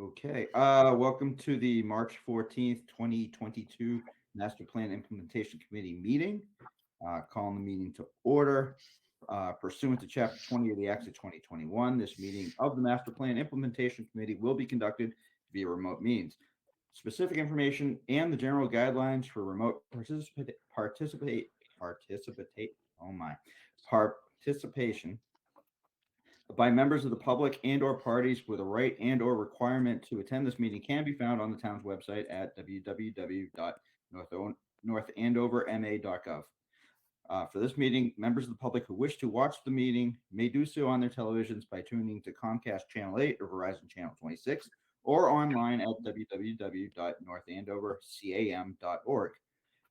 Okay. Welcome to the March 14th, 2022 Master Plan Implementation Committee meeting. Calling the meeting to order. Pursuant to Chapter 20 of the Acts of 2021, this meeting of the Master Plan Implementation Committee will be conducted via remote means. Specific information and the general guidelines for remote participation by members of the public and or parties with a right and or requirement to attend this meeting can be found on the town's website at www.northandoverma.gov. For this meeting, members of the public who wish to watch the meeting may do so on their televisions by tuning to Comcast Channel 8 or Verizon Channel 26 or online at www.northandovercam.org.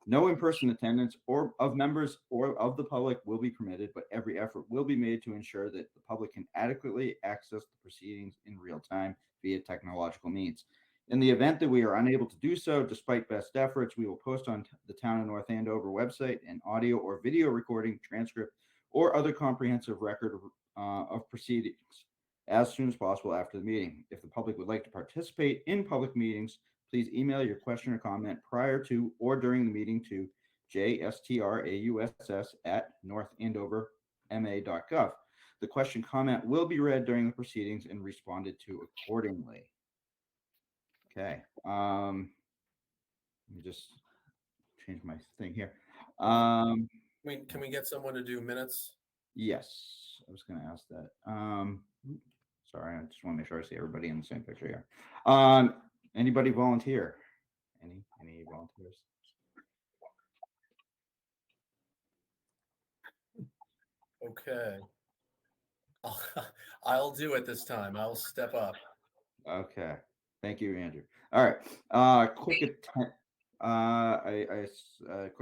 No in-person attendance or of members or of the public will be permitted, but every effort will be made to ensure that the public can adequately access the proceedings in real time via technological means. In the event that we are unable to do so, despite best efforts, we will post on the Town of North Andover website an audio or video recording, transcript, or other comprehensive record of proceedings as soon as possible after the meeting. If the public would like to participate in public meetings, please email your question or comment prior to or during the meeting to jstrauss@northandoverma.gov. The question comment will be read during the proceedings and responded to accordingly. Okay. Let me just change my thing here. Can we get someone to do minutes? Yes, I was going to ask that. Sorry, I just want to make sure I see everybody in the same picture here. Anybody volunteer? Any volunteers? Okay. I'll do it this time. I'll step up. Okay. Thank you, Andrew. All right. Quick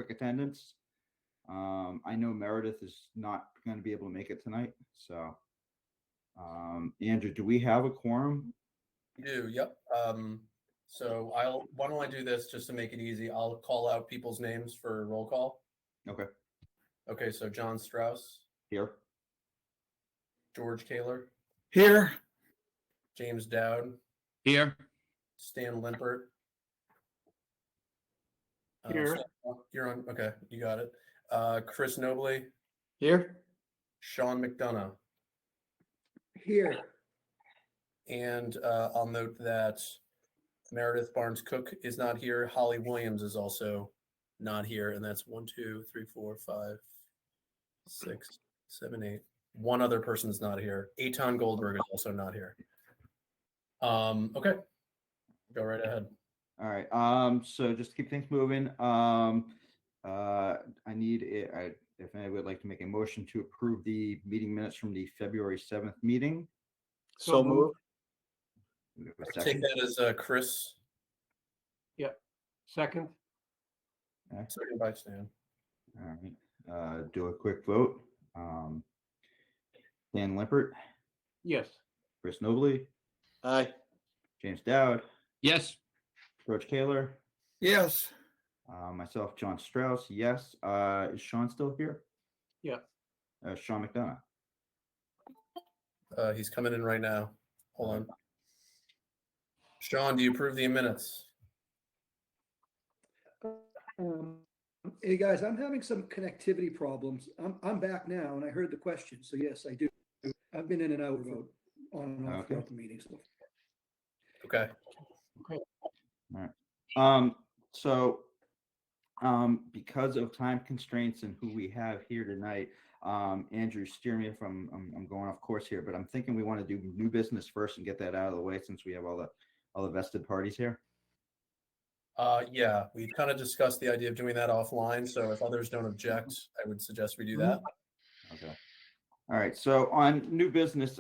attendance. I know Meredith is not going to be able to make it tonight. So, Andrew, do we have a quorum? You do. Yep. So why don't I do this just to make it easy? I'll call out people's names for roll call. Okay. Okay. So John Strauss. Here. George Kaler. Here. James Dowd. Here. Stan Limpert. Here. You're on. Okay. You got it. Chris Nobley. Here. Sean McDonough. Here. And I'll note that Meredith Barnes Cook is not here. Holly Williams is also not here. And that's 1, 2, 3, 4, 5, 6, 7, 8. One other person's not here. Eitan Goldberg is also not here. Okay. Go right ahead. All right. So just to keep things moving, I need if anybody would like to make a motion to approve the meeting minutes from the February 7th meeting. So move. Take that as Chris. Yep. Second. Okay. Second by Stan. All right. Do a quick vote. Dan Limpert. Yes. Chris Nobley. Aye. James Dowd. Yes. George Kaler. Yes. Myself, John Strauss. Yes. Is Sean still here? Yeah. Sean McDonough. He's coming in right now. Hold on. Sean, do you approve the minutes? Hey guys, I'm having some connectivity problems. I'm back now, and I heard the question, so yes, I do. I've been in and out on and off throughout the meeting. So. Okay. All right. Because of time constraints and who we have here tonight, Andrew, steer me if I'm going off course here, but I'm thinking we want to do new business first and get that out of the way since we have all the vested parties here. Yeah, we kind of discussed the idea of doing that offline. So if others don't object, I would suggest we do that. Okay. All right. So on new business,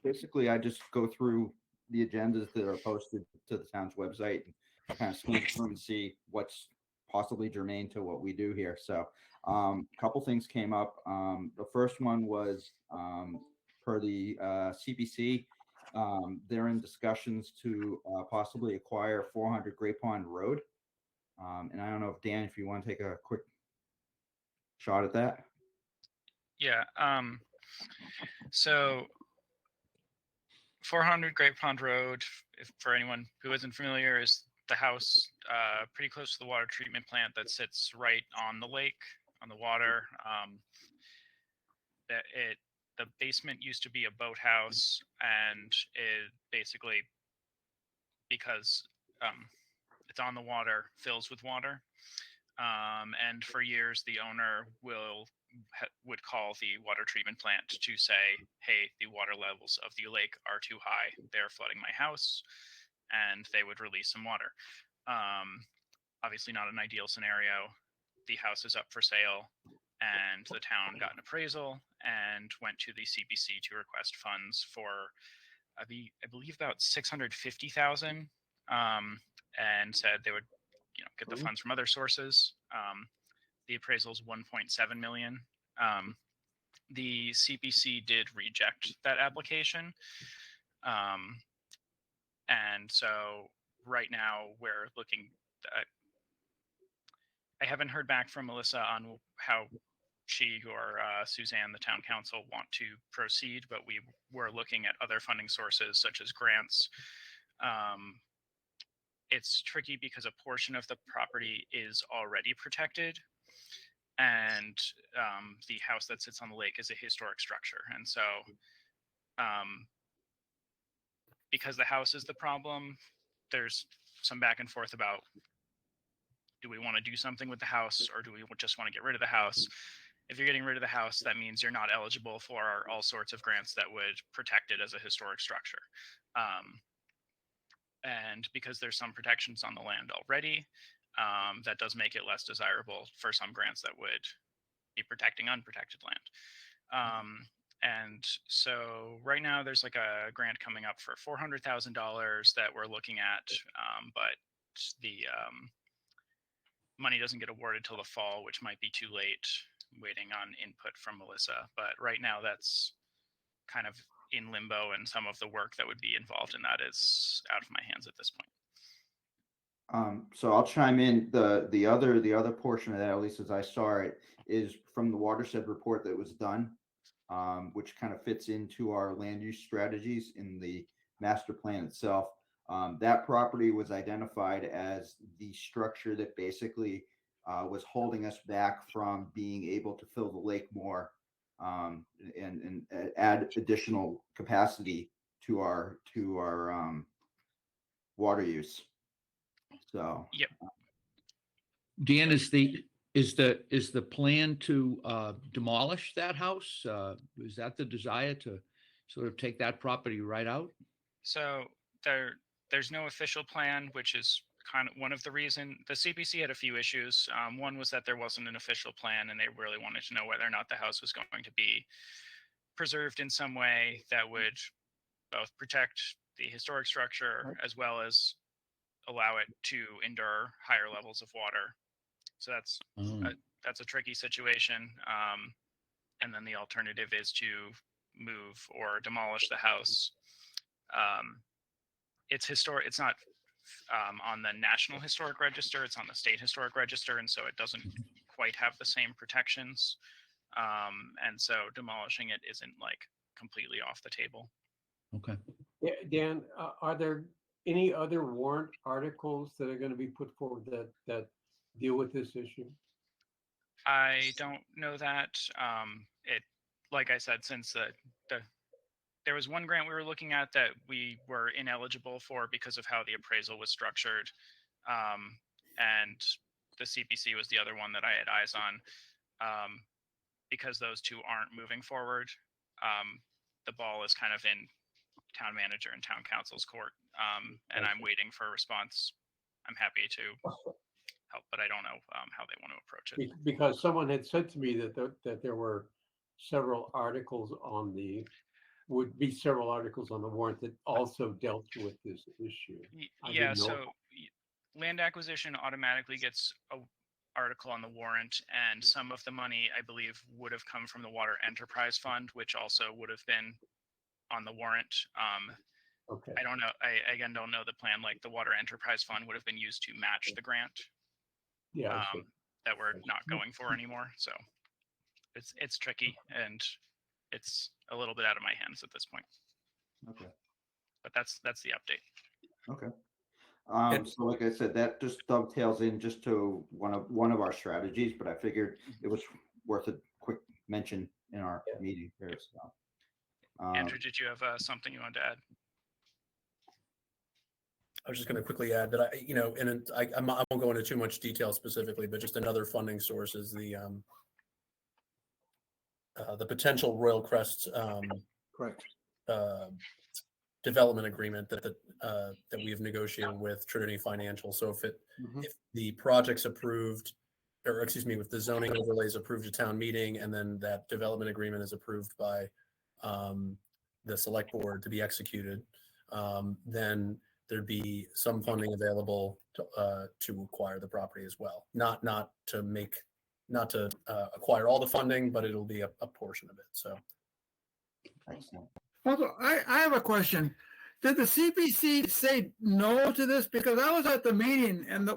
basically I just go through the agendas that are posted to the town's website and kind of scan through and see what's possibly germane to what we do here. So a couple things came up. The first one was per the CPC. They're in discussions to possibly acquire 400 Great Pond Road. And I don't know if Dan, if you want to take a quick shot at that. Yeah. So 400 Great Pond Road, if for anyone who isn't familiar, is the house pretty close to the water treatment plant that sits right on the lake, on the water. The basement used to be a boathouse, and it basically, because it's on the water, fills with water. And for years, the owner would call the water treatment plant to say, hey, the water levels of the lake are too high. They're flooding my house. And they would release some water. Obviously not an ideal scenario. The house is up for sale, and the town got an appraisal and went to the CPC to request funds for, I believe about $650,000, and said they would, get the funds from other sources. The appraisal is $1.7 million. The CPC did reject that application, and so right now we're looking. I haven't heard back from Melissa on how she or Suzanne, the town council, want to proceed, but we were looking at other funding sources such as grants. It's tricky because a portion of the property is already protected, and the house that sits on the lake is a historic structure. And so because the house is the problem, there's some back and forth about, do we want to do something with the house, or do we just want to get rid of the house? If you're getting rid of the house, that means you're not eligible for all sorts of grants that would protect it as a historic structure. And because there's some protections on the land already, that does make it less desirable for some grants that would be protecting unprotected land. And so right now there's like a grant coming up for $400,000 that we're looking at, but the money doesn't get awarded till the fall, which might be too late, waiting on input from Melissa. But right now that's kind of in limbo, and some of the work that would be involved in that is out of my hands at this point. So I'll chime in. The other portion of that, at least as I saw it, is from the watershed report that was done, which kind of fits into our land use strategies in the master plan itself. That property was identified as the structure that basically was holding us back from being able to fill the lake more, and add additional capacity to our water use. So Yep. Dan, is the plan to demolish that house? Is that the desire to sort of take that property right out? So there's no official plan, which is kind of one of the reason the CPC had a few issues. One was that there wasn't an official plan, and they really wanted to know whether or not the house was going to be preserved in some way that would both protect the historic structure as well as allow it to endure higher levels of water. So that's a tricky situation. And then the alternative is to move or demolish the house. It's historic. It's not on the National Historic Register. It's on the State Historic Register, and so it doesn't quite have the same protections. And so demolishing it isn't like completely off the table. Okay. Dan, are there any other warrant articles that are going to be put forward that deal with this issue? I don't know that. Like I said, since there was one grant we were looking at that we were ineligible for because of how the appraisal was structured, and the CPC was the other one that I had eyes on. Because those two aren't moving forward, the ball is kind of in town manager and town council's court, and I'm waiting for a response. I'm happy to help, but I don't know how they want to approach it. Because someone had said to me that there were several articles would be several articles on the warrant that also dealt with this issue. Yeah, so land acquisition automatically gets a article on the warrant, and some of the money, I believe, would have come from the Water Enterprise Fund, which also would have been on the warrant. Okay. I don't know. I again don't know the plan. Like the Water Enterprise Fund would have been used to match the grant. Yeah. That we're not going for anymore. So it's tricky, and it's a little bit out of my hands at this point. Okay. but that's the update. Okay. And- So like I said, that just dovetails in just to one of our strategies, but I figured it was worth a quick mention in our meeting here. So, Andrew, did you have something you wanted to add? I was just going to quickly add that I won't go into too much detail specifically, but just another funding source is the potential Royal Crest Correct. development agreement that we have negotiated with Trinity Financial. So if the project's approved, or excuse me, if the zoning overlay is approved at town meeting, and then that development agreement is approved by the select board to be executed, then there'd be some funding available to acquire the property as well. Not to acquire all the funding, but it'll be a portion of it. So. excellent. Also, I have a question. Did the CPC say no to this? Because I was at the meeting and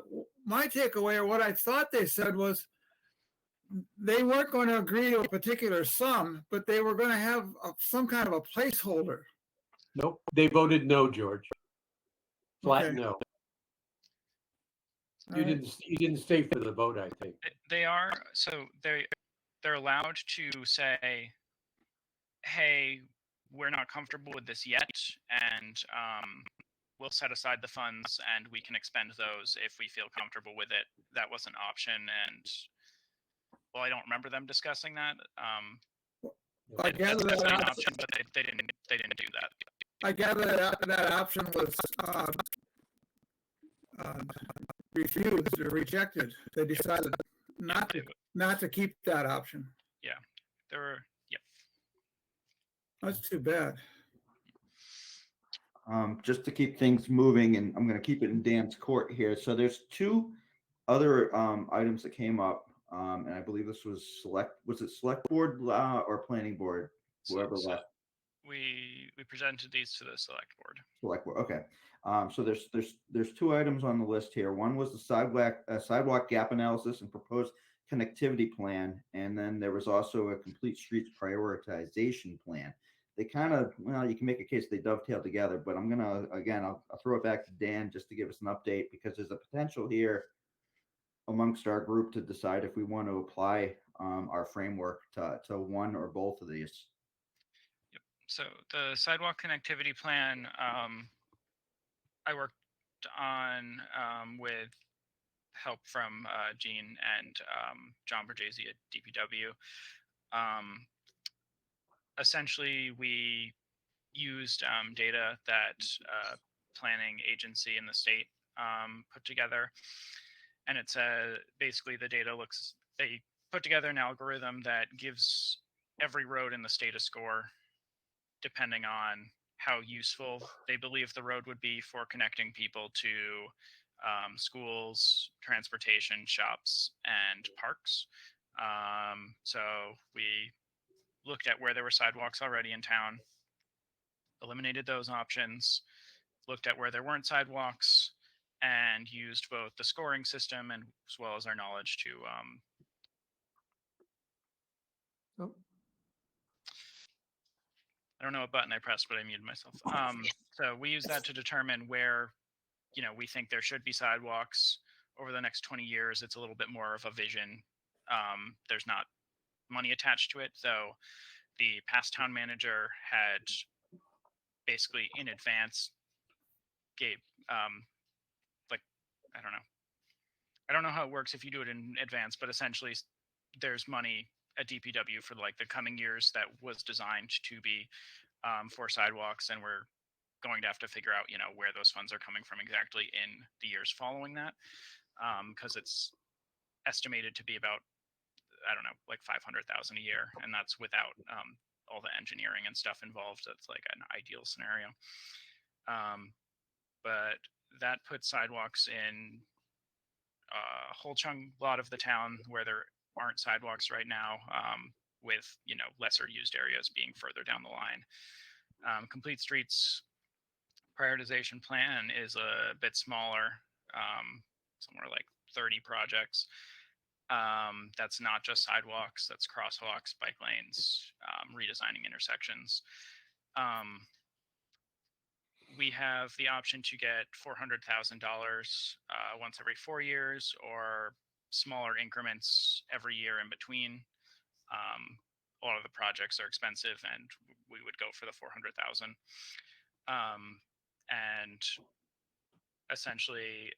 my takeaway, or what I thought they said, was they weren't going to agree to a particular sum, but they were going to have some kind of a placeholder. Nope, they voted no, George. Flat Okay. no. All You right. didn't stay for the vote, I think. They are, so they're allowed to say, hey, we're not comfortable with this yet, and we'll set aside the funds and we can expend those if we feel comfortable with it. That was an option, and well, I don't remember them discussing that. I gather That's that an option, option, but they didn't do that. I gather that option was refused or rejected. They decided not to keep that option. There were, yeah. That's too bad. Just to keep things moving, and I'm going to keep it in Dan's court here. So there's two other items that came up, and I believe this was select board or planning board, whoever So left. we presented these to the select board. Select board. Okay. So there's two items on the list here. One was the sidewalk gap analysis and proposed connectivity plan, and then there was also a complete streets prioritization plan. They kind of, well, you can make a case they dovetail together, but I'm gonna I'll throw it back to Dan just to give us an update, because there's a potential here amongst our group to decide if we want to apply our framework to one or both of these. So the sidewalk connectivity plan, I worked on with help from Gene and John Bergese at DPW. Essentially, we used data that planning agency in the state put together, and it said basically they put together an algorithm that gives every road in the state a score depending on how useful they believe the road would be for connecting people to schools, transportation, shops, and parks. So we looked at where there were sidewalks already in town, eliminated those options, looked at where there weren't sidewalks, and used both the scoring system and as well as our knowledge to I don't know what button I pressed, but I muted myself. So we use that to determine where, we think there should be sidewalks over the next 20 years. It's a little bit more of a vision. There's not money attached to it, though. The past town manager had basically in advance gave, I don't know how it works if you do it in advance, but essentially there's money at DPW for like the coming years that was designed to be for sidewalks, and we're going to have to figure out where those funds are coming from exactly in the years following that, because it's estimated to be about, I don't know, like 500,000 a year, and that's without all the engineering and stuff involved. That's like an ideal scenario, but that puts sidewalks in a whole lot of the town where there aren't sidewalks right now, with lesser used areas being further down the line. Complete Streets prioritization plan is a bit smaller, somewhere like 30 projects. That's not just sidewalks, that's crosswalks, bike lanes, redesigning intersections. we have the option to get $400,000 once every 4 years, or smaller increments every year in between. A lot of the projects are expensive, and we would go for the 400,000. And essentially,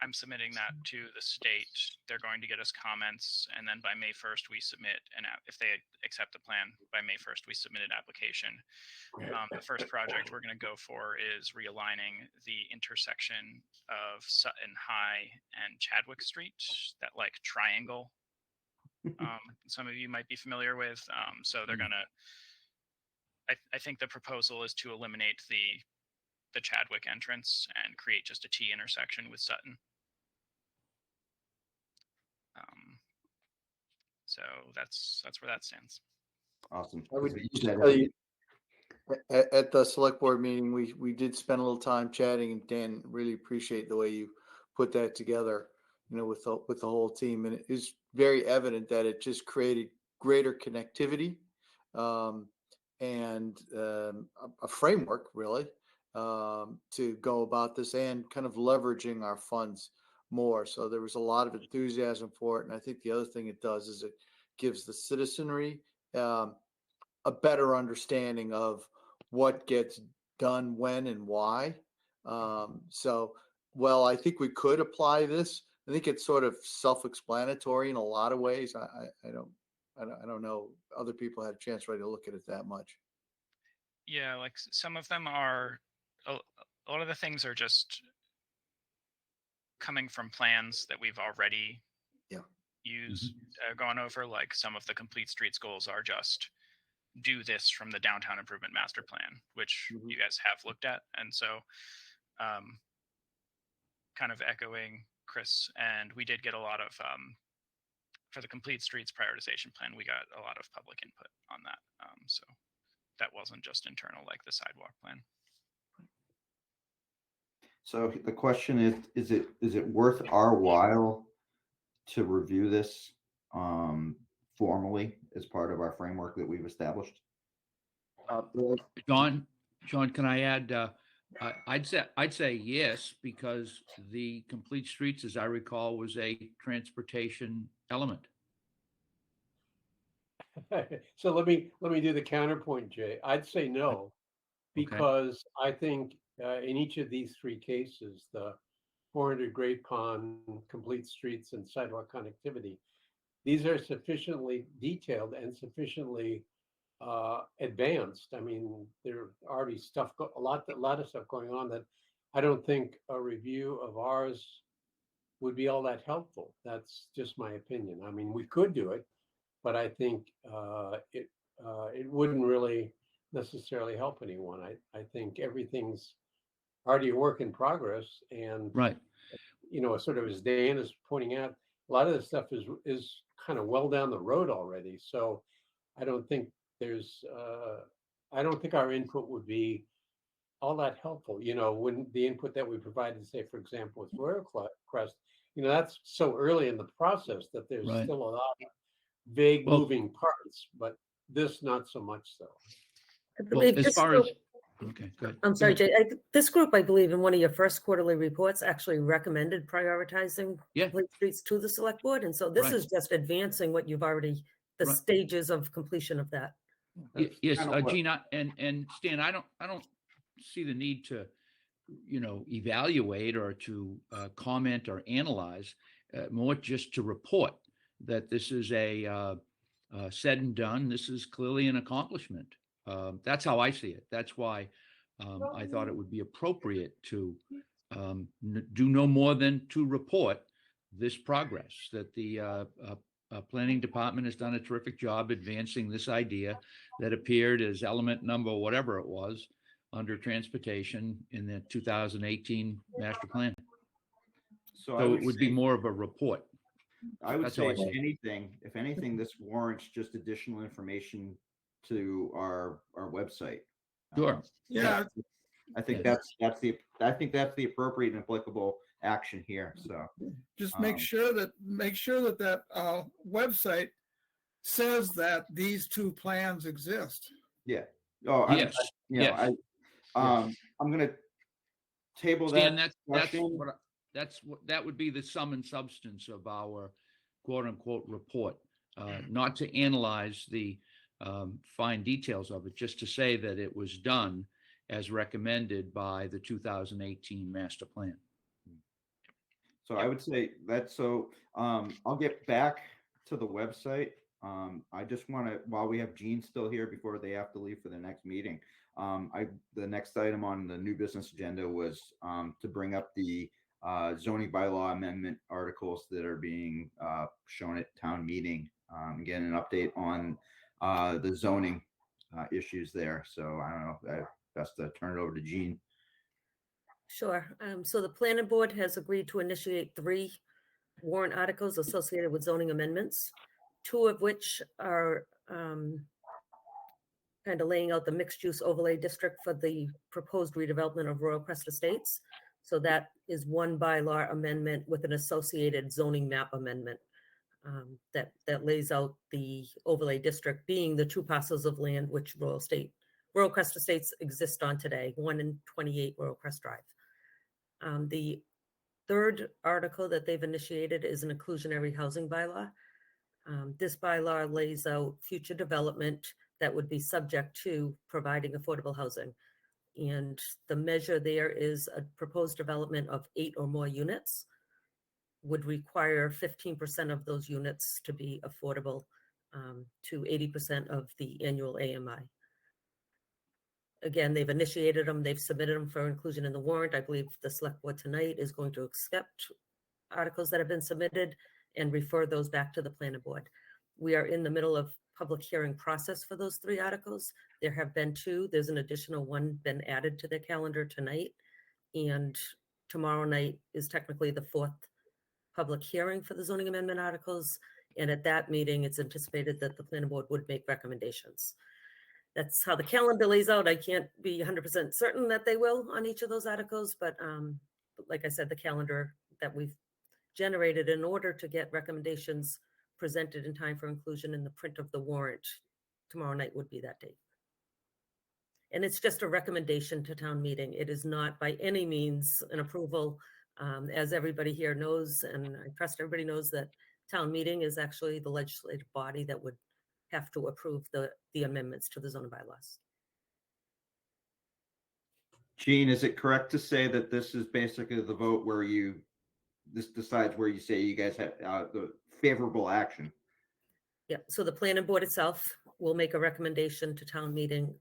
I'm submitting that to the state. They're going to get us comments, and then by May 1st, we submit if they accept the plan, by May 1st, we submit an application. The first project we're going to go for is realigning the intersection of Sutton High and Chadwick Street, that like triangle. Some of you might be familiar with. So they're gonna. I think the proposal is to eliminate the Chadwick entrance and create just a T intersection with Sutton. So that's where that stands. Awesome. I would So you just said tell it- you, at the select board meeting, we did spend a little time chatting, and Dan, really appreciate the way you put that together, with the whole team. And it is very evident that it just created greater connectivity, and a framework really, to go about this and kind of leveraging our funds more. So there was a lot of enthusiasm for it. And I think the other thing it does is it gives the citizenry a better understanding of what gets done when and why. So, well, I think we could apply this. I think it's sort of self-explanatory in a lot of ways. I don't know. Other people had a chance really to look at it that much. Yeah, like some of them are, a lot of the things are just coming from plans that we've already gone over. Like some of the complete streets goals are just do this from the downtown improvement master plan, which you guys have looked at. And so kind of echoing Chris, and we did get a lot of, for the complete streets prioritization plan, we got a lot of public input on that. So that wasn't just internal like the sidewalk plan. So the question is it worth our while to review this formally as part of our framework that we've established? John, can I add? I'd say yes, because the complete streets, as I recall, was a transportation element. So let me do the counterpoint, Jay. I'd say no, because I think in each of these three cases, the 400 Great Pond, complete streets, and sidewalk connectivity, these are sufficiently detailed and sufficiently advanced. I mean, there already a lot of stuff going on that I don't think a review of ours would be all that helpful. That's just my opinion. I mean, we could do it, but I think it wouldn't really necessarily help anyone. I think everything's already a work in progress, and right. Sort of as Dan is pointing out, a lot of this stuff is kind of well down the road already. So I don't think I don't think our input would be all that helpful. When the input that we provided, say, for example, with Royal Crest, that's so early in the process that there's still a lot of vague moving parts, but this not so much so. Well, as far as okay, good. I'm sorry, Jay. This group, I believe, in one of your first quarterly reports, actually recommended prioritizing complete streets to the select board, and so this is just advancing what you've already stages of completion of that. Yes, Gina and Stan, I don't see the need to, evaluate or to comment or analyze, more just to report that this is a said and done. This is clearly an accomplishment. That's how I see it. That's why I thought it would be appropriate to do no more than to report this progress, that the planning department has done a terrific job advancing this idea that appeared as element number whatever it was under transportation in the 2018 master plan. So it would be more of a report. I would That's say how I see it. if anything, this warrants just additional information to our website. Sure. Yeah. I think that's the appropriate and applicable action here. So Just make sure that website says that these two plans exist. yeah. Oh, Yes. I'm going to table Stan, that discussion. that would be the sum and substance of our quote unquote report, not to analyze the fine details of it, just to say that it was done as recommended by the 2018 master plan. So I would say that's I'll get back to the website. I just want to, while we have Gene still here before they have to leave for the next meeting, the next item on the new business agenda was to bring up the zoning bylaw amendment articles that are being shown at town meeting. Again, an update on the zoning issues there. So I don't know, best to turn it over to Gene. Sure. So the planning board has agreed to initiate 3 warrant articles associated with zoning amendments, 2 of which are kind of laying out the mixed use overlay district for the proposed redevelopment of Royal Crest Estates. So that is one bylaw amendment with an associated zoning map amendment that lays out the overlay district being the 2 parcels of land which Royal Crest Estates exist on today, 1 and 28 Royal Crest Drive. The third article that they've initiated is an occlusionary housing bylaw. This bylaw lays out future development that would be subject to providing affordable housing. And the measure there is a proposed development of 8 or more units would require 15% of those units to be affordable to 80% of the annual AMI. Again, they've initiated them, they've submitted them for inclusion in the warrant. I believe the select board tonight is going to accept articles that have been submitted and refer those back to the planning board. We are in the middle of public hearing process for those 3 articles. There have been 2. There's an additional one been added to the calendar tonight. And tomorrow night is technically the 4th public hearing for the zoning amendment articles. And at that meeting, it's anticipated that the planning board would make recommendations. That's how the calendar lays out. I can't be 100% certain that they will on each of those articles, but like I said, the calendar that we've generated in order to get recommendations presented in time for inclusion in the print of the warrant tomorrow night would be that date. And it's just a recommendation to town meeting. It is not by any means an approval. As everybody here knows, and I trust everybody knows, that town meeting is actually the legislative body that would have to approve the amendments to the zoning bylaws. Gene, is it correct to say that this is basically the vote where this decides where you say you guys have the favorable action? Yeah, so the planning board itself will make a recommendation to town meeting,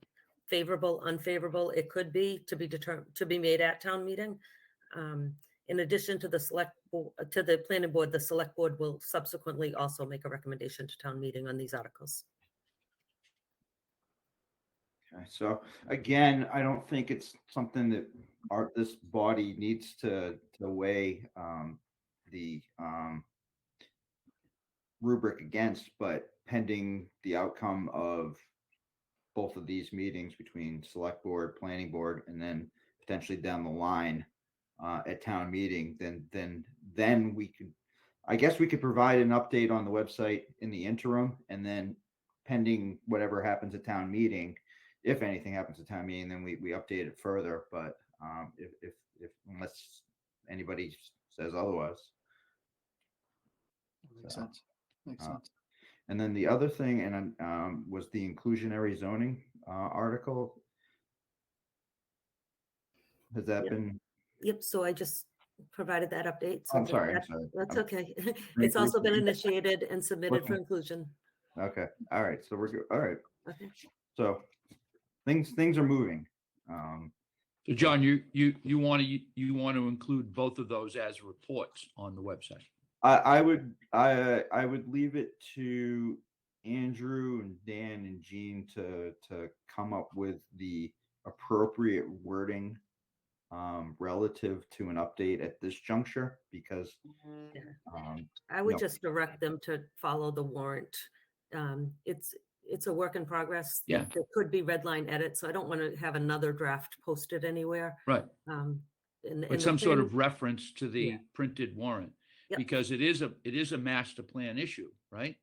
favorable, unfavorable. It could be to be made at town meeting. In addition to the planning board, the select board will subsequently also make a recommendation to town meeting on these articles. Okay, so again, I don't think it's something that this body needs to weigh the rubric against, but pending the outcome of both of these meetings between select board, planning board, and then potentially down the line at town meeting, then we could, I guess we could provide an update on the website in the interim, and then pending whatever happens at town meeting, if anything happens at town meeting, then we update it further. But if unless anybody says otherwise. Makes sense. Makes sense. And then the other thing, and was the inclusionary zoning article. Has that been? Yep. So I just provided that update. So I'm sorry. That's okay. It's also been initiated and submitted for inclusion. Okay. All right. So we're good. All right. Okay. So things are moving. So John, you want to include both of those as reports on the website? I would leave it to Andrew and Dan and Gene to come up with the appropriate wording relative to an update at this juncture, because I would just direct them to follow the warrant. It's a work in progress. Yeah. There could be red line edits, so I don't want to have another draft posted anywhere. Right. But some sort of reference to the printed warrant, Yep. because it is a master plan issue, right?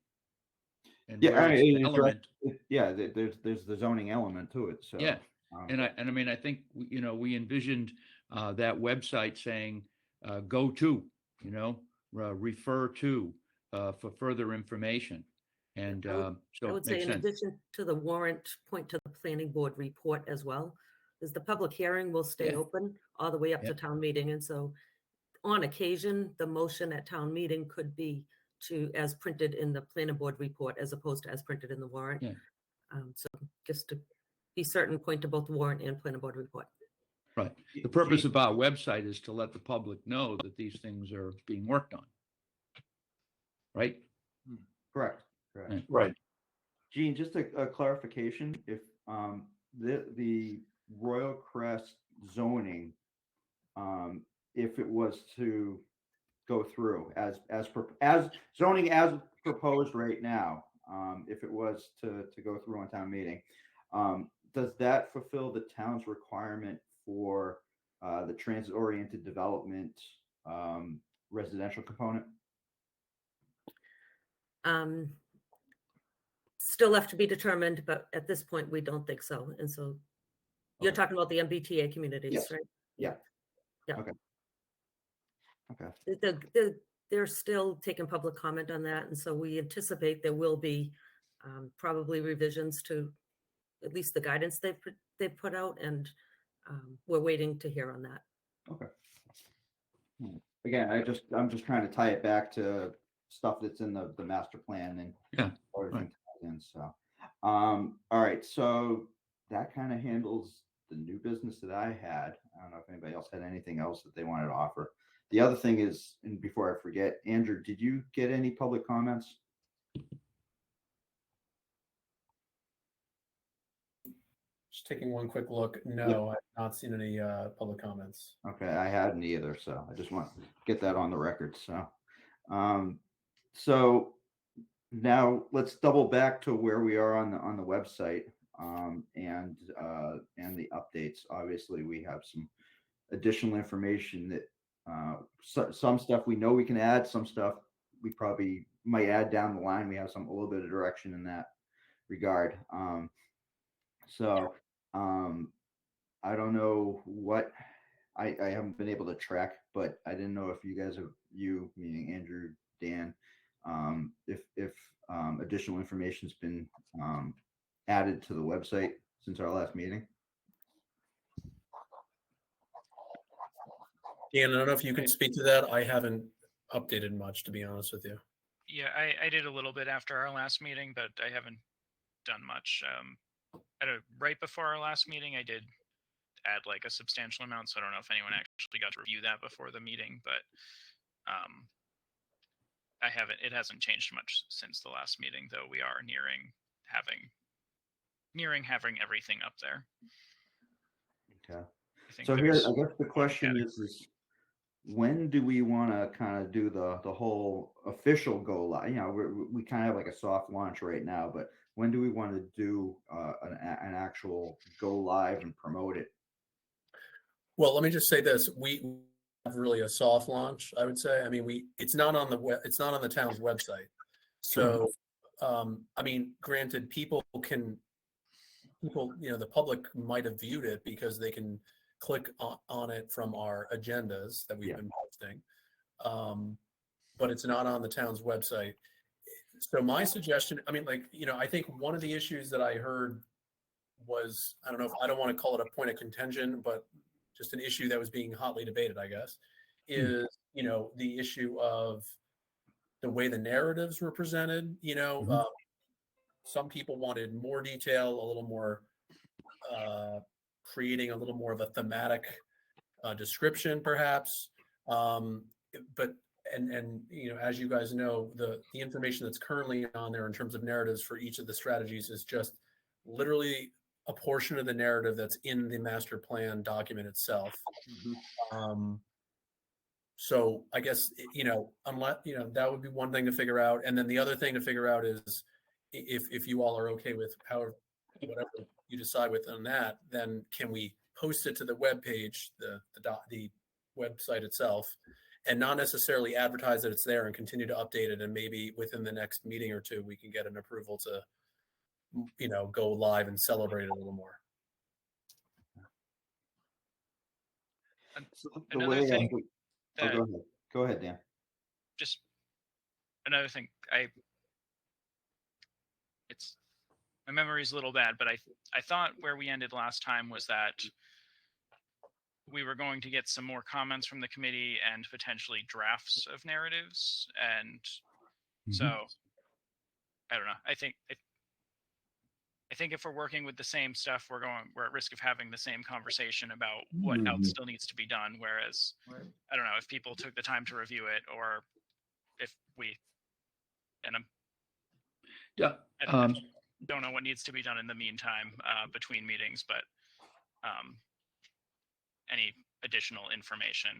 And yeah, where it's an element, there's the zoning element to it. So yeah. And I mean, I think, we envisioned that website saying, go to, refer to for further information. And I so would it say makes in sense. addition to the warrant, point to the planning board report as well, is the public hearing will stay Yeah. open all the way up Yeah. to town meeting. And so on occasion, the motion at town meeting could be as printed in the planning board report as opposed to as printed in the warrant. Yeah. So just to be certain, point to both warrant and planning board report. Right. The purpose of our website is to let the public know that these things are being worked on. Right? Correct. Right. Gene, just a clarification. If the Royal Crest zoning, if it was to go through as zoning as proposed right now, if it was to go through on town meeting, does that fulfill the town's requirement for the transit-oriented development residential component? Still left to be determined, but at this point, we don't think so. And so you're Okay. talking about the MBTA communities, Yes. right? Yeah. Yeah. Okay. They're still taking public comment on that. And so we anticipate there will be probably revisions to at least the guidance they've put out. And we're waiting to hear on that. Okay. Again, I'm just trying to tie it back to stuff that's in the master plan and everything ties in. So, all right. So that kind of handles the new business that I had. I don't know if anybody else had anything else that they wanted to offer. The other thing is, and before I forget, Andrew, did you get any public comments? Just taking one quick look. No, I've not seen any public comments. Okay, I hadn't either, so I just want to get that on the record. So, so now let's double back to where we are on the website and the updates. Obviously, we have some additional information that some stuff we know we can add, some stuff we probably might add down the line. We have a little bit of direction in that regard. I don't know what I haven't been able to track, but I didn't know if you guys have, you meaning Andrew, Dan, if additional information's been added to the website since our last meeting. Dan, I don't know if you can speak to that. I haven't updated much, to be honest with you. Yeah, I did a little bit after our last meeting, but I haven't done much. Right before our last meeting, I did add like a substantial amount. So I don't know if anyone actually got to review that before the meeting, but I haven't. It hasn't changed much since the last meeting, though. We are nearing having everything up there. Okay. So here, I guess the question is when do we want to kind of do the whole official go live? You know, we kind of have like a soft launch right now, but when do we want to do an actual go live and promote it? Well, let me just say this: we have really a soft launch, I would say. I mean, it's not on the web, it's not on the town's website. So, I mean, granted, the public might have viewed it because they can click on it from our agendas that we've been posting, but it's not on the town's website. So my suggestion, I mean, I think one of the issues that I heard was, I don't want to call it a point of contention, but just an issue that was being hotly debated, I guess, is, the issue of the way the narratives were presented. Some people wanted more detail, a little more, creating a little more of a thematic description, perhaps. But as you guys know, the information that's currently on there in terms of narratives for each of the strategies is just literally a portion of the narrative that's in the master plan document itself. So I guess, unless, that would be one thing to figure out. And then the other thing to figure out is if you all are okay with whatever you decide with on that, then can we post it to the webpage, the website itself, and not necessarily advertise that it's there and continue to update it. And maybe within the next meeting or two, we can get an approval to, go live and celebrate it a little more. The Another way thing oh, that go ahead. Go ahead, Dan. just another thing it's my memory's a little bad, but I thought where we ended last time was that we were going to get some more comments from the committee and potentially drafts of narratives, and so I don't know. I think if we're working with the same stuff, we're at risk of having the same conversation about what else still needs to be done. Whereas I don't know if people took the time to review it, or if we and I don't know what needs to be done in the meantime between meetings, but any additional information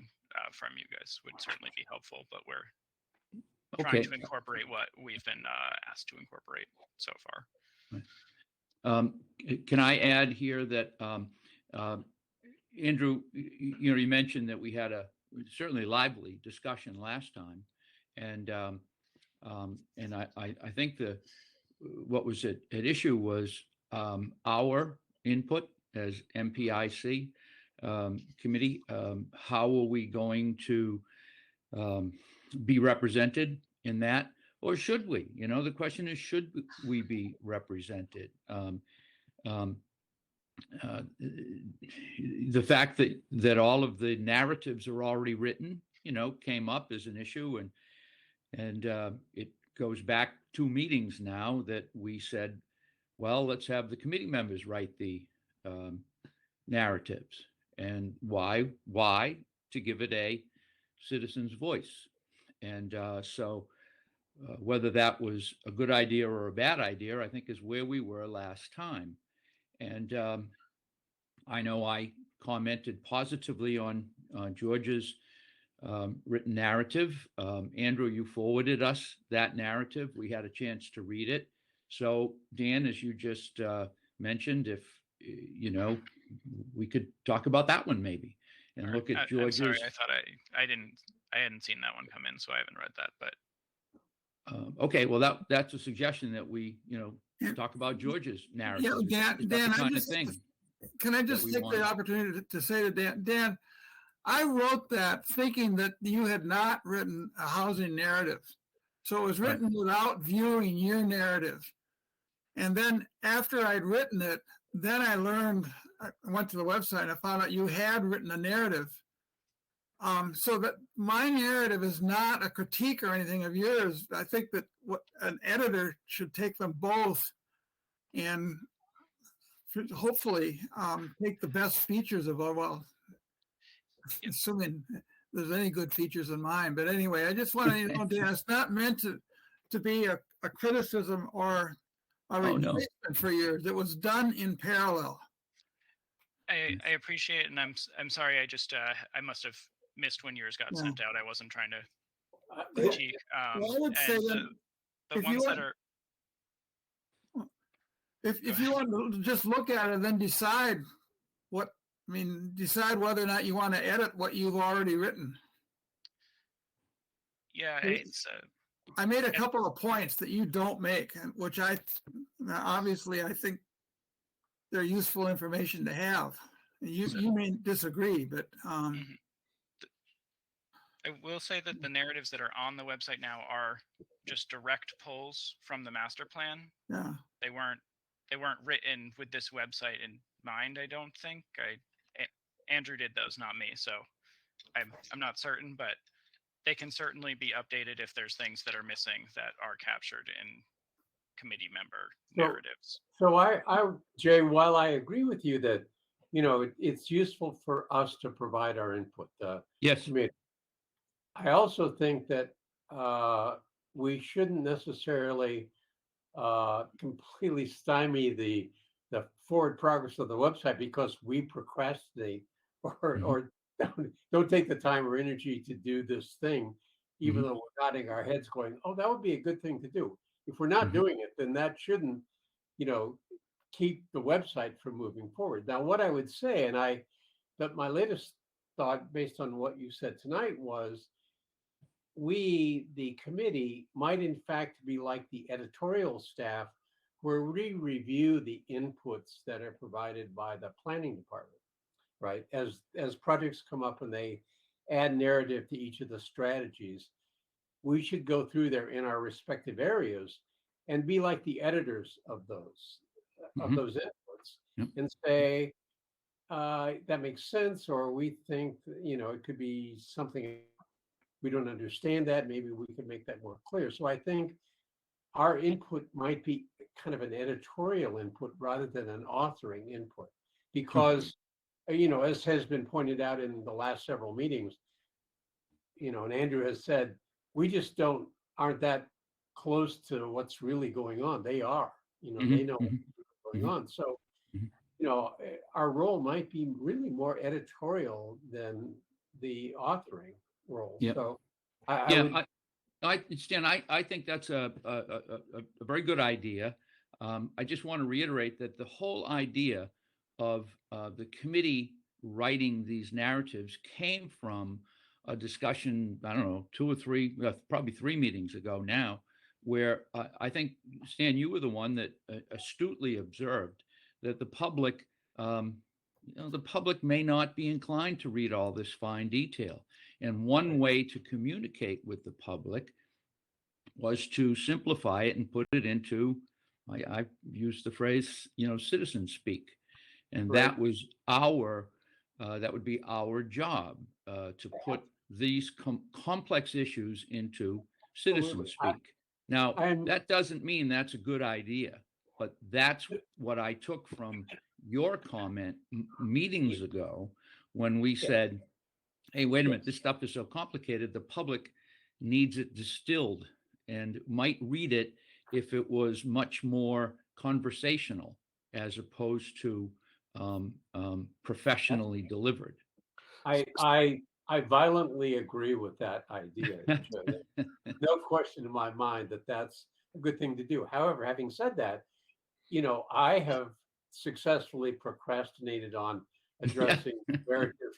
from you guys would certainly be helpful. But we're trying to incorporate what we've been asked to incorporate so far. Can I add here that Andrew, you mentioned that we had a certainly lively discussion last time, and I think what was at issue was our input as MPIC committee. How are we going to be represented in that, or should we? The question is, should we be represented? The fact that all of the narratives are already written, came up as an issue, and it goes back 2 meetings now that we said, well, let's have the committee members write the narratives. And why? To give it a citizen's voice. And so whether that was a good idea or a bad idea, I think is where we were last time. And I know I commented positively on George's written narrative. Andrew, you forwarded us that narrative. We had a chance to read it. So Dan, as you just mentioned, if we could talk about that one maybe, and look at George's. I'm sorry, I thought I hadn't seen that one come in, so I haven't read that. But okay, well that's a suggestion that we talk about George's narrative. Yeah, Dan, can I just take the opportunity to say to Dan, I wrote that thinking that you had not written a housing narrative. So it was written without viewing your narrative. And then after I'd written it, then I went to the website and I found out you had written a narrative. So that my narrative is not a critique or anything of yours. I think that what an editor should take them both and hopefully take the best features of assuming there's any good features in mine. But anyway, I just want to know, Dan, it's not meant to be a criticism or a replacement for yours. It was done in parallel. I appreciate it, and I'm sorry. I must have missed when yours got sent out. I wasn't trying to critique. Well, I would say that the ones that are. If you want to just look at it and then decide decide whether or not you want to edit what you've already written. Yeah, I made a couple of points that you don't make, which obviously I think they're useful information to have. You may disagree, but I will say that the narratives that are on the website now are just direct pulls from the master plan. Yeah, they weren't written with this website in mind. I don't think. Andrew did those, not me. So I'm not certain, but they can certainly be updated if there's things that are missing that are captured in committee member narratives. So Jay, while I agree with you that, it's useful for us to provide our input. Yes. I also think that we shouldn't necessarily completely stymie the forward progress of the website because we procrastinate or don't take the time or energy to do this thing, even though we're nodding our heads going, oh, that would be a good thing to do. If we're not doing it, then that shouldn't, keep the website from moving forward. Now, what I would say, but my latest thought based on what you said tonight was we, the committee, might in fact be like the editorial staff where we review the inputs that are provided by the planning department. right? As projects come up and they add narrative to each of the strategies, we should go through there in our respective areas and be like the editors of those inputs Yep. and say, that makes sense, or we think, it could be something we don't understand that. Maybe we can make that more clear. So I think our input might be kind of an editorial input rather than an authoring input, because, as has been pointed out in the last several meetings, and Andrew has said, we just aren't that close to what's really going on. They are, they know what's going on. So, our role might be really more editorial than the authoring role. Yep. So Stan, I think that's a very good idea. I just want to reiterate that the whole idea of the committee writing these narratives came from a discussion, I don't know, 2 or 3, probably 3 meetings ago now, where I think, Stan, you were the one that astutely observed that the public, the public may not be inclined to read all this fine detail. And one way to communicate with the public was to simplify it and put it into, I used the phrase, citizen speak. And Right. that was that would be our job, to put these complex issues into citizen speak. Now, that doesn't mean that's a good idea, but that's what I took from your comment meetings ago when we said, hey, wait a minute, this stuff is so complicated, the public needs it distilled and might read it if it was much more conversational as opposed to professionally delivered. I violently agree with that idea. No question in my mind that that's a good thing to do. However, having said that, I have successfully procrastinated on addressing narrative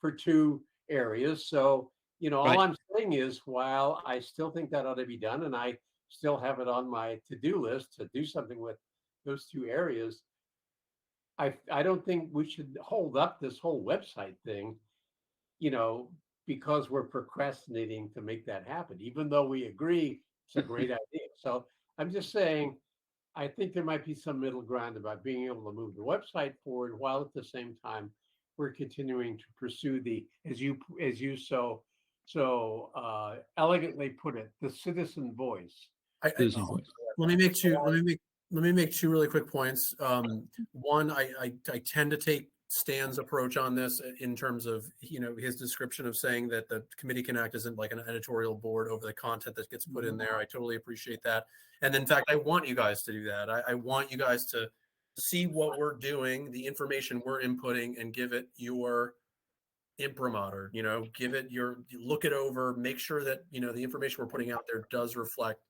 for two areas. So, all I'm saying is, while I still think that ought to be done, and I still have it on my to-do list to do something with those 2 areas, I don't think we should hold up this whole website thing, because we're procrastinating to make that happen, even though we agree it's a great idea. So I'm just saying, I think there might be some middle ground about being able to move the website forward while at the same time we're continuing to pursue as you so elegantly put it, the citizen voice. Let me make 2 really quick points. One, I tend to take Stan's approach on this in terms of, his description of saying that the committee can act as like an editorial board over the content that gets put in there. I totally appreciate that. And in fact, I want you guys to do that. I want you guys to see what we're doing, the information we're inputting, and give it your imprimatur, look it over, make sure that, the information we're putting out there does reflect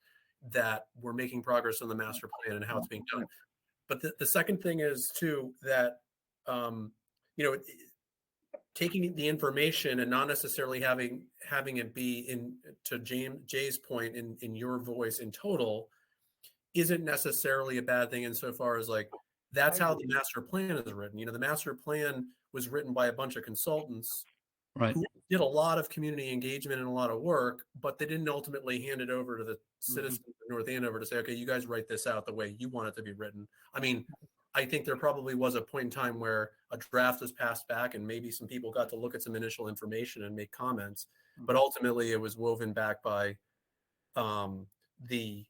that we're making progress on the master plan and how it's being done. But the second thing is too, that, taking the information and not necessarily having it be to Jay's point in your voice in total isn't necessarily a bad thing insofar as like, that's how the master plan is written. The master plan was written by a bunch of consultants, right, who did a lot of community engagement and a lot of work, but they didn't ultimately hand it over to the citizens of North Andover to say, okay, you guys write this out the way you want it to be written. I mean, I think there probably was a point in time where a draft was passed back and maybe some people got to look at some initial information and make comments, but ultimately it was woven back by the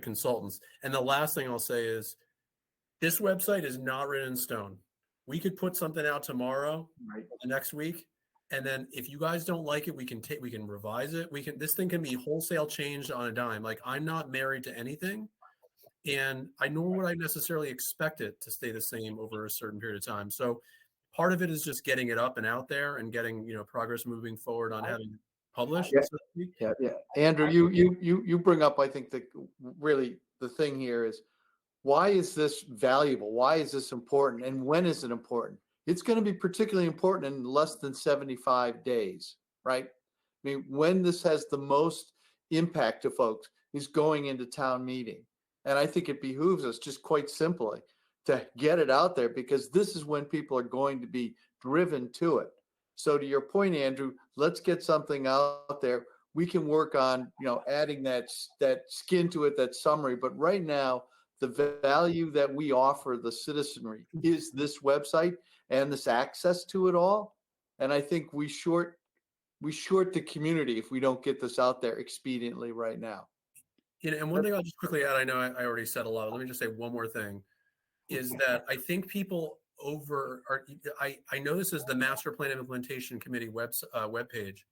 consultants. And the last thing I'll say is, this website is not written in stone. We could put something out tomorrow, the next week, and then if you guys don't like it, we can revise it. This thing can be wholesale changed on a dime. Like, I'm not married to anything, and I nor would I necessarily expect it to stay the same over a certain period of time. So part of it is just getting it up and out there and getting, progress moving forward on having it published. Yeah. Andrew, you bring up, I think, really the thing here is, why is this valuable? Why is this important? And when is it important? It's going to be particularly important in less than 75 days, right? I mean, when this has the most impact to folks is going into town meeting. And I think it behooves us, just quite simply, to get it out there, because this is when people are going to be driven to it. So to your point, Andrew, let's get something out there. We can work on, adding that skin to it, that summary. But right now, the value that we offer the citizenry is this website and this access to it all. And I think we short the community if we don't get this out there expediently right now. And one thing I'll just quickly add, I know I already said a lot. Let me just say one more thing, is that I think people I know this is the Master Plan Implementation Committee webpage,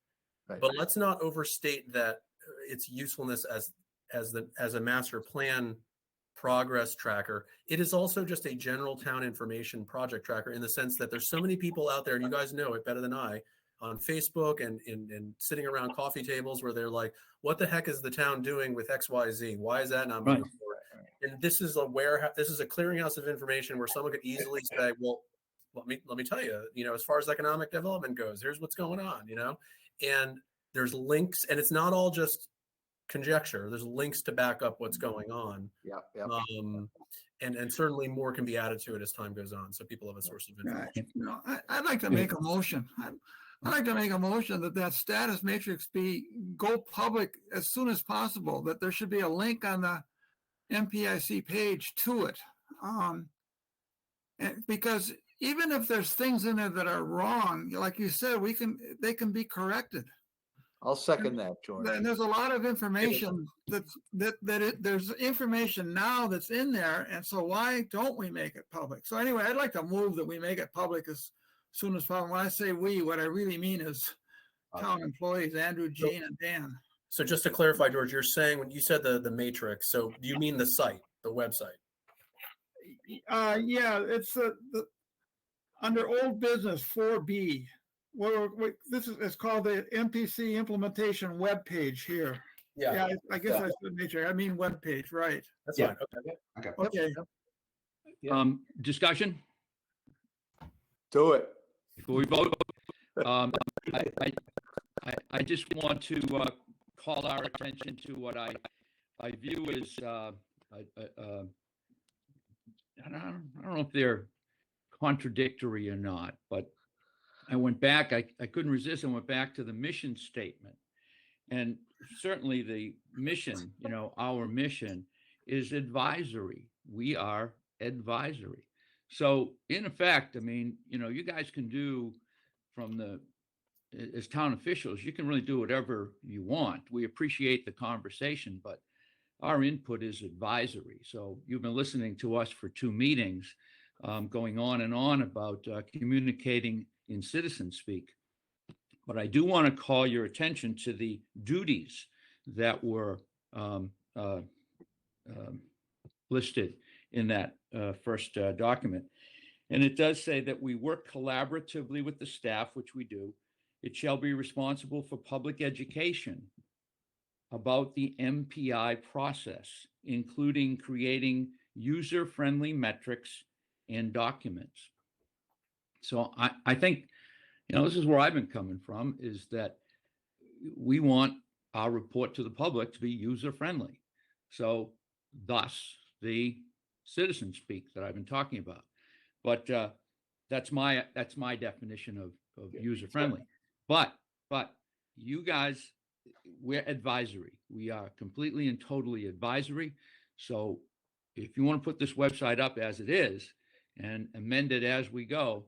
Right. but let's not overstate that its usefulness as a master plan progress tracker. It is also just a general town information project tracker, in the sense that there's so many people out there, and you guys know it better than I, on Facebook and sitting around coffee tables where they're like, what the heck is the town doing with XYZ? Why is that not moving forward? And this is a warehouse, this is a clearinghouse of information where someone could easily say, well, let me tell you, as far as economic development goes, here's what's going on, and there's links, and it's not all just conjecture. There's links to back up what's going on. Yeah. And certainly more can be added to it as time goes on, so people have a source of information. I'd like to make a motion. I'd like to make a motion that status matrix go public as soon as possible, that there should be a link on the MPIC page to it. And because even if there's things in there that are wrong, like you said, they can be corrected. I'll second that, George. And there's a lot of information there's information now that's in there, and so why don't we make it public? So anyway, I'd like to move that we make it public as soon as possible. When I say we, what I really mean is town employees, Andrew, Gene, and Dan. So just to clarify, George, you're saying, when you said the matrix, so do you mean the site, the website? Yeah, it's the under old business 4B. It's called the MPC implementation web page here. Yeah, I guess I said matrix. I mean web page, right? That's Yeah. fine. Okay. Okay. Discussion Do it. before we vote. I just want to call our attention to what I view as I don't know if they're contradictory or not, but I went back, I couldn't resist. I went back to the mission statement. And certainly the mission, our mission is advisory. We are advisory. So in effect, you guys can do as town officials, you can really do whatever you want. We appreciate the conversation, but our input is advisory. So you've been listening to us for 2 meetings, going on and on about communicating in citizen speak. But I do want to call your attention to the duties that were listed in that first document. And it does say that we work collaboratively with the staff, which we do. It shall be responsible for public education about the MPI process, including creating user-friendly metrics and documents. So I think, this is where I've been coming from, is that we want our report to the public to be user-friendly. So thus the citizen speak that I've been talking about. But that's my definition of user-friendly. But you guys, we're advisory. We are completely and totally advisory. So if you want to put this website up as it is and amend it as we go,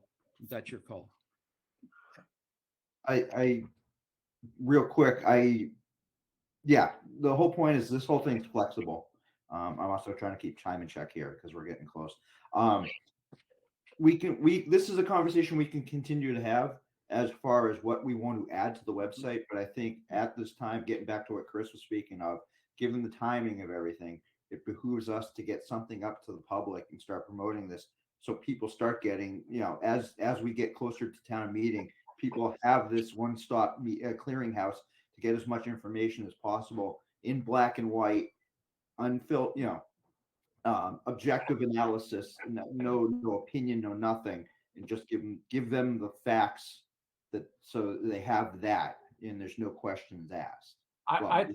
that's your call. I real quick, the whole point is this whole thing's flexible. I'm also trying to keep time in check here because we're getting close. This is a conversation we can continue to have as far as what we want to add to the website. But I think at this time, getting back to what Chris was speaking of, given the timing of everything, it behooves us to get something up to the public and start promoting this. So people start getting, as we get closer to town meeting, people have this one-stop clearinghouse to get as much information as possible in black and white, unfiltered, objective analysis, no opinion, no nothing, and just give them the facts so they have that, and there's no questions asked. I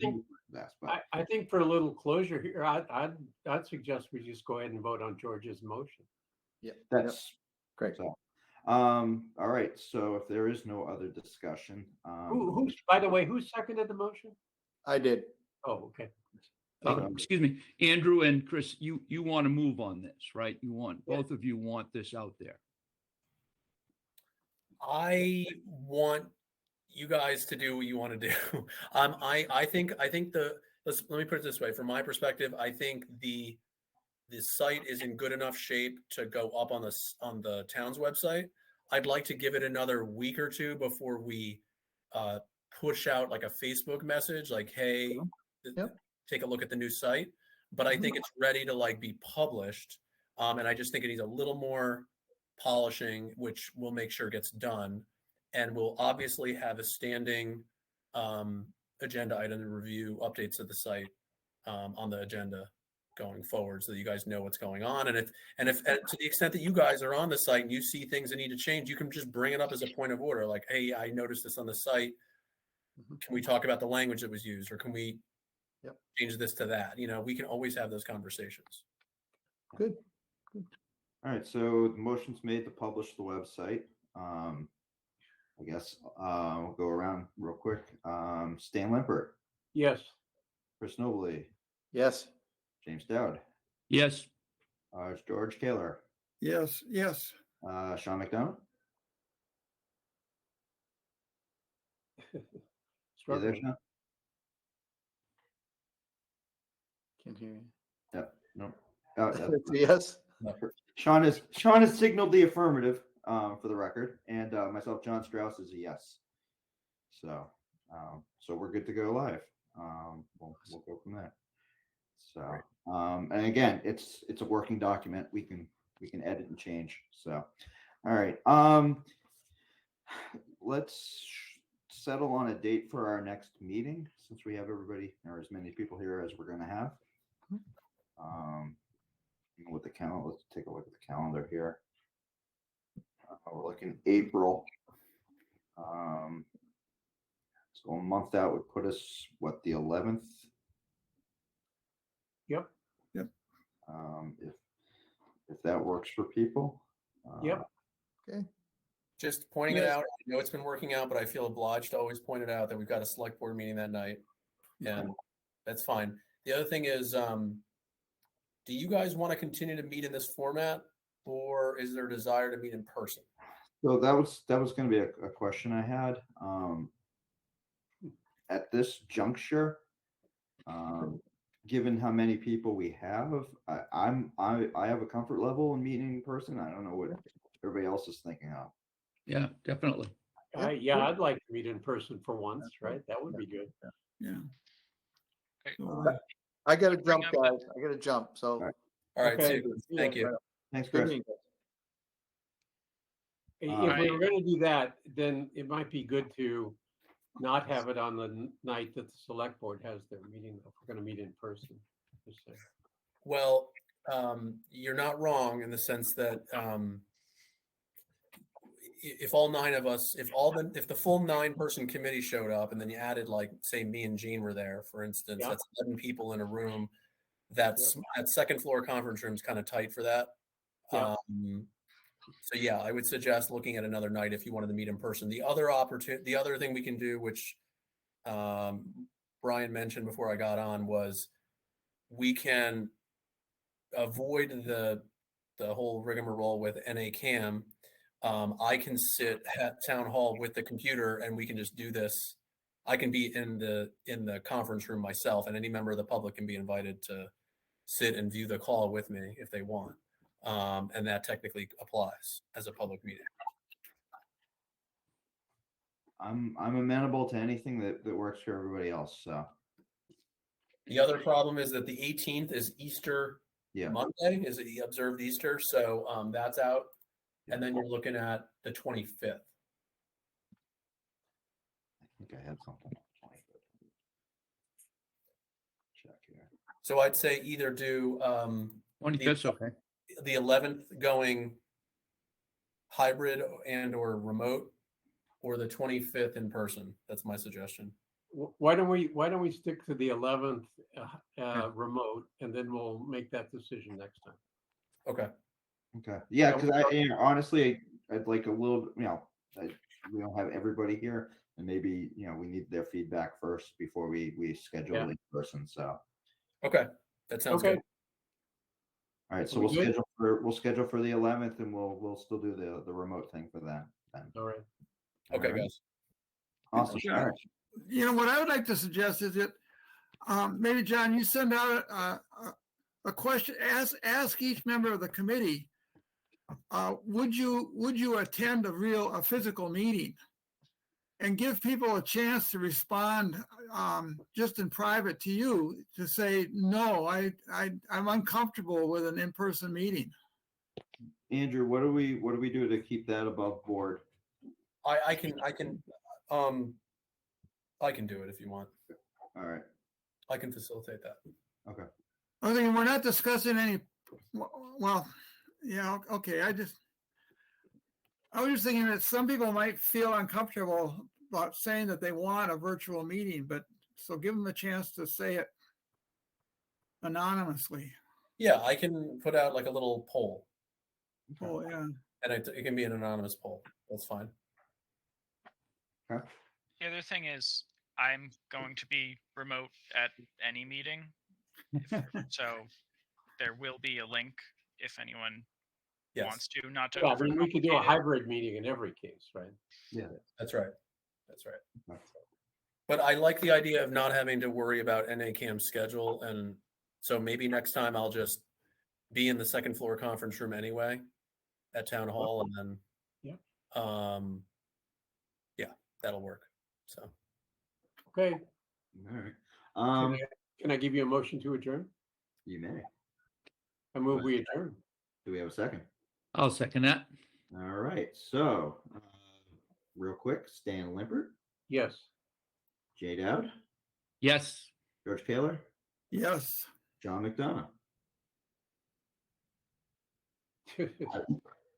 think for a little closure here, I'd suggest we just go ahead and vote on George's motion. Yeah. That's Great. so. All right. So if there is no other discussion, Who's, by the way, who seconded the motion? I did. Oh, okay. Excuse me, Andrew and Chris, you want to move on this, right? You want, Yeah. both of you want this out there. I want you guys to do what you want to do. I think let me put it this way. From my perspective, I think the site is in good enough shape to go up on the town's website. I'd like to give it another week or two before we push out like a Facebook message, like, hey, Yep. take a look at the new site. But I think it's ready to like be published. And I just think it needs a little more polishing, which we'll make sure gets done. And we'll obviously have a standing agenda item to review updates to the site on the agenda going forward, so that you guys know what's going on. And if to the extent that you guys are on the site and you see things that need to change, you can just bring it up as a point of order. Like, hey, I noticed this on the site. Can we talk about the language that was used, or can we change this to that? You know, we can always have those conversations. Good. all right. So the motion's made to publish the website. I guess we'll go around real quick. Stan Limpert, Yes. Chris Nobley, Yes. James Dowd, Yes, George Kaler, Yes, yes. Sean McDonough. You there, Struggling. Sean? Can hear you. Yep. No. Oh, that's fine. Yes. Sean has signaled the affirmative for the record, and myself, John Strauss, is a yes. So we're good to go live. We'll go from there. So and again, it's a working document. We can edit and change. So all right. Let's settle on a date for our next meeting, since we have everybody, or as many people here as we're going to have. With the calendar, let's take a look at the calendar here. We're looking April. So a month out would put us, what, the 11th? Yep. If that works for people. Yep. Okay. Just pointing it out. I know it's been working out, but I feel obliged to always point it out that we've got a select board meeting that night, and that's fine. The other thing is, do you guys want to continue to meet in this format, or is there a desire to meet in person? So that was going to be a question I had. At this juncture, given how many people we have, I have a comfort level in meeting in person. I don't know what everybody else is thinking of. yeah, definitely. Yeah, I'd like to meet in person for once, right? That would be good. Yeah. Okay. So, I got to jump, up guys. I got to jump. So All right, Okay. super. Thank you. Thanks, good Chris. meeting. If we were going to do that, then it might be good to not have it on the night that the select board has their meeting, if we're going to meet in person. Just saying. Well, you're not wrong in the sense that if all nine of us, if the full 9-person committee showed up, and then you added, like, say me and Gene were there, for instance, Yeah. that's 11 people in a room. That second floor conference room is kind of tight for that. Yeah. So yeah, I would suggest looking at another night if you wanted to meet in person. The other thing we can do, which Brian mentioned before I got on, was we can avoid the whole rigmarole with NACAM. I can sit at town hall with the computer, and we can just do this. I can be in the conference room myself, and any member of the public can be invited to sit and view the call with me if they want. And that technically applies as a public meeting. I'm amenable to anything that works for everybody else. So The other problem is that the 18th is Easter yeah. Monday, is the observed Easter. So that's out. And then you're looking at the 25th. I think I had something. Check here. So I'd say either do 25th's okay. the 11th going hybrid and or remote, or the 25th in person. That's my suggestion. Why don't we stick to the 11th remote, and then we'll make that decision next time. Okay. Okay. Yeah, because honestly, I'd like a little, we don't have everybody here, and maybe we need their feedback first before we schedule Yeah. in person. So, Okay, that sounds Okay. good. all right. So We we'll good? schedule for the 11th, and we'll still do the remote thing for that. Then. All right. Okay, All right. guys. Awesome. Yeah. All right. What I would like to suggest is that maybe, John, you send out a question, ask each member of the committee, would you attend a physical meeting? And give people a chance to respond just in private to you to say, no, I'm uncomfortable with an in-person meeting. Andrew, what do we do to keep that above board? I can do it if you want. All right. I can facilitate that. Okay. I mean, we're not discussing any, well, yeah, okay. I was just thinking that some people might feel uncomfortable about saying that they want a virtual meeting, but so give them a chance to say it anonymously. Yeah, I can put out like a little poll, Oh, yeah. and it can be an anonymous poll. That's fine. Okay. The other thing is, I'm going to be remote at any meeting, so there will be a link if anyone Yes, wants to. Not to Yeah, I mean, we could do a overcomplicate it. hybrid meeting in every case, right? Yeah. that's right. That's right. Okay. But I like the idea of not having to worry about NACAM's schedule, and so maybe next time I'll just be in the second floor conference room anyway at town hall, and then yeah, that'll work. So Okay. All right. Can I give you a motion to adjourn? You may. I move we adjourn. Do we have a second? I'll second that. All right. So, real quick, Stan Limpert, Yes. Jay Dowd, Yes. George Kaler, Yes. John McDonough.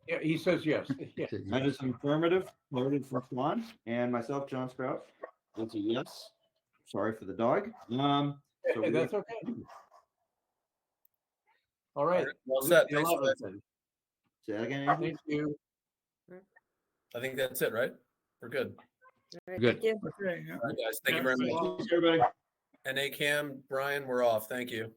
Yeah, he says yes. Yeah. That is an affirmative, voted for Swan, and myself, John Sprout. That's a yes. Sorry for the dog. So That's okay. All right. well said. The Thanks for 11th that. then. say that again, Andrew? Thank you. I think that's it, right? We're good. All right, Good. thank you. Okay. All right, guys. Thank you very much. Thanks, everybody. NACAM, Brian, we're off. Thank you.